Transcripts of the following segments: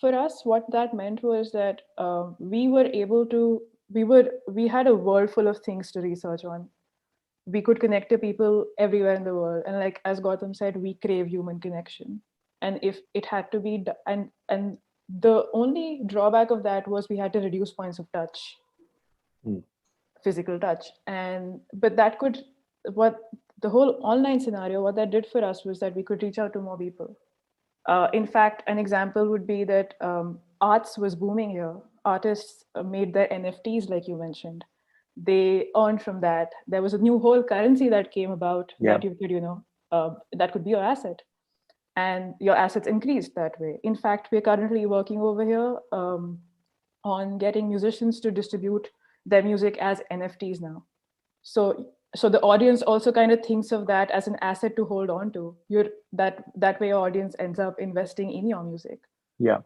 for us, what that meant was that we were able to, we had a world full of things to research on. We could connect to people everywhere in the world. And like, as Gautam said, we crave human connection. And if it had to be, and the only drawback of that was we had to reduce points of touch, physical touch. But that could, what the whole online scenario, what that did for us was that we could reach out to more people. In fact, an example would be that arts was booming here. Artists made their NFTs, like you mentioned. They earned from that. There was a new whole currency that came about that you could, that could be your asset. And your assets increased that way. In fact, we're currently working over here on getting musicians to distribute their music as NFTs now. So the audience also kind of thinks of that as an asset to hold on to. That way, your audience ends up investing in your music. Yeah.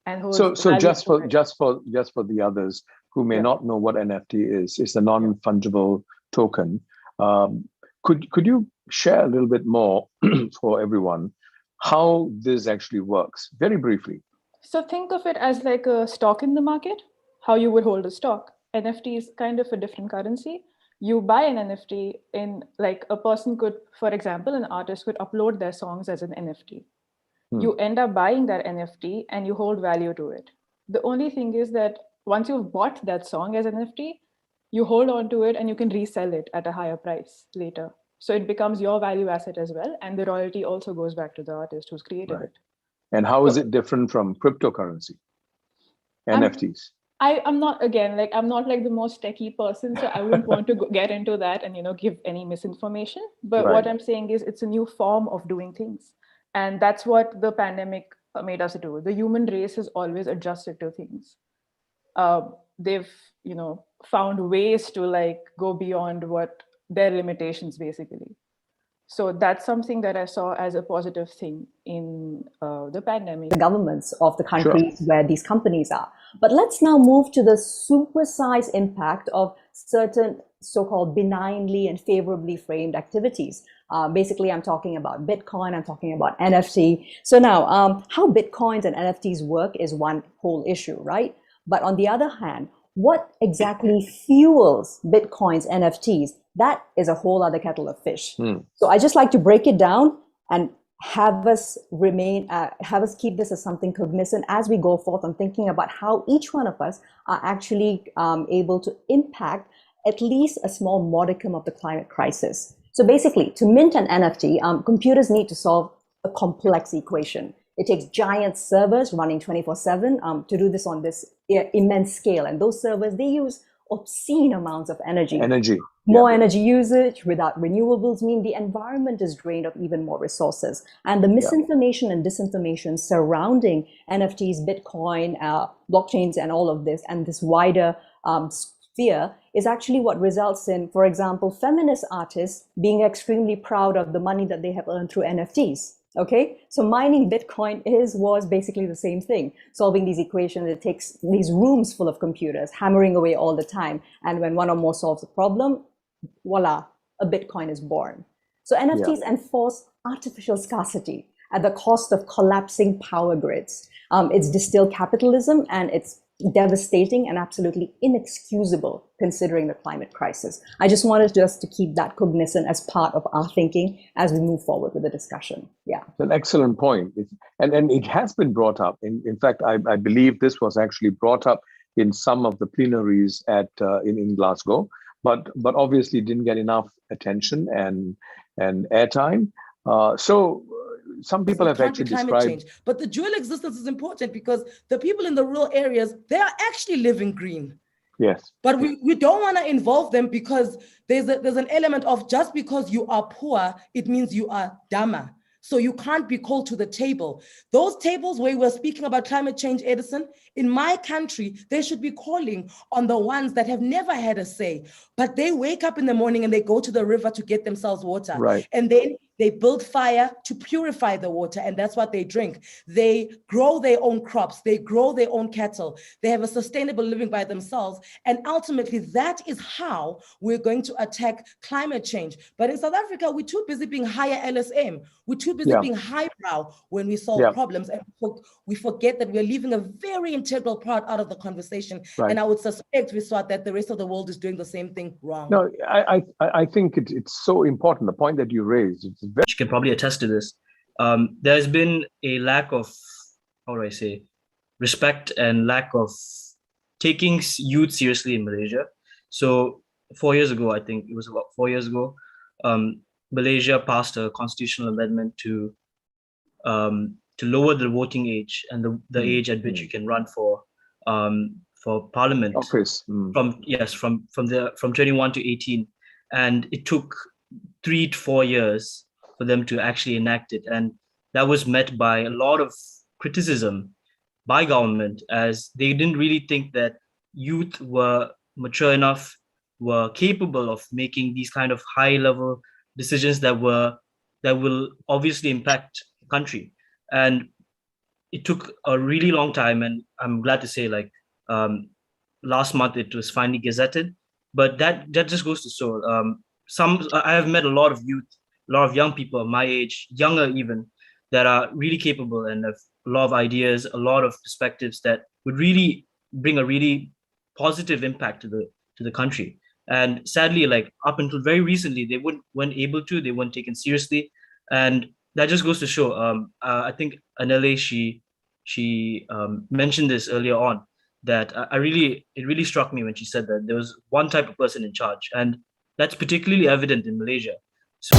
And so just for the others who may not know what NFT is, it's a non-fungible token. Could you share a little bit more for everyone how this actually works, very briefly? So think of it as like a stock in the market, how you would hold a stock. NFT is kind of a different currency. You buy an NFT in, like, a person could, for example, an artist could upload their songs as an NFT. You end up buying that NFT and you hold value to it. The only thing is that once you've bought that song as an NFT, you hold on to it and you can resell it at a higher price later. So it becomes your value asset as well. And the royalty also goes back to the artist who's created it. And how is it different from cryptocurrency, NFTs? I'm not like the most techie person, so I wouldn't want to get into that and, give any misinformation. But what I'm saying is it's a new form of doing things. And that's what the pandemic made us do. The human race has always adjusted to things. They've, found ways to like go beyond what their limitations basically. So that's something that I saw as a positive thing in the pandemic. The governments of the countries where these companies are. But let's now move to the supersized impact of certain so-called benignly and favorably framed activities. Basically, I'm talking about Bitcoin, I'm talking about NFT. So now, how Bitcoins and NFTs work is one whole issue, right? But on the other hand, what exactly fuels Bitcoins, NFTs? That is a whole other kettle of fish. So I just like to break it down and have us keep this as something cognizant as we go forth on thinking about how each one of us are actually able to impact at least a small modicum of the climate crisis. So basically, to mint an NFT, computers need to solve a complex equation. It takes giant servers running 24/7 to do this on this immense scale. And those servers, they use obscene amounts of energy. More energy usage without renewables mean the environment is drained of even more resources. And the misinformation and disinformation surrounding NFTs, Bitcoin, blockchains, and all of this, and this wider sphere is actually what results in, for example, feminist artists being extremely proud of the money that they have earned through NFTs. Okay, so mining Bitcoin was basically the same thing. Solving these equations, it takes these rooms full of computers hammering away all the time. And when one or more solves a problem, voila, a Bitcoin is born. So NFTs enforce artificial scarcity at the cost of collapsing power grids. It's distilled capitalism, and it's devastating and absolutely inexcusable considering the climate crisis. I just wanted to keep that cognizant as part of our thinking as we move forward with the discussion. Yeah, it's an excellent point. And it has been brought up. In fact, I believe this was actually brought up in some of the plenaries in Glasgow, but obviously didn't get enough attention and airtime. So some people have actually described change, but the dual existence is important because the people in the rural areas, they are actually living green. Yes. But we don't want to involve them because there's an element of just because you are poor, it means you are dumber. So you can't be called to the table. Those tables where we're speaking about climate change, Edison, in my country, they should be calling on the ones that have never had a say, but they wake up in the morning and they go to the river to get themselves water. Right. And then They build fire to purify the water, and that's what they drink. They grow their own crops. They grow their own cattle. They have a sustainable living by themselves. And ultimately, that is how we're going to attack climate change. But in South Africa, we're too busy being higher LSM. We're too busy being highbrow when we solve problems. And we forget that we're leaving a very integral part out of the conversation. Right. And I would suspect, Viswa, that the rest of the world is doing the same thing wrong. No, I think it's so important. The point that you raised, it's very. You can probably attest to this. There's been a lack of, how do I say, respect and lack of taking youth seriously in Malaysia. So 4 years ago, I think it was about 4 years ago, Malaysia passed a constitutional amendment to lower the voting age and the age at which you can run for parliament office from 21 to 18, and it took 3 to 4 years for them to actually enact it, and that was met by a lot of criticism by government, as they didn't really think that youth were mature enough, were capable of making these kind of high level decisions that will obviously impact the country. And it took a really long time, and I'm glad to say, like, last month it was finally gazetted. But that just goes to show, I have met a lot of youth, a lot of young people my age, younger even, that are really capable and have a lot of ideas, a lot of perspectives that would really bring a really positive impact to the country. And sadly, like, up until very recently, they weren't able to, they weren't taken seriously. And that just goes to show, I think Anele, she mentioned this earlier on, that it really struck me when she said that there was one type of person in charge, and that's particularly evident in Malaysia. So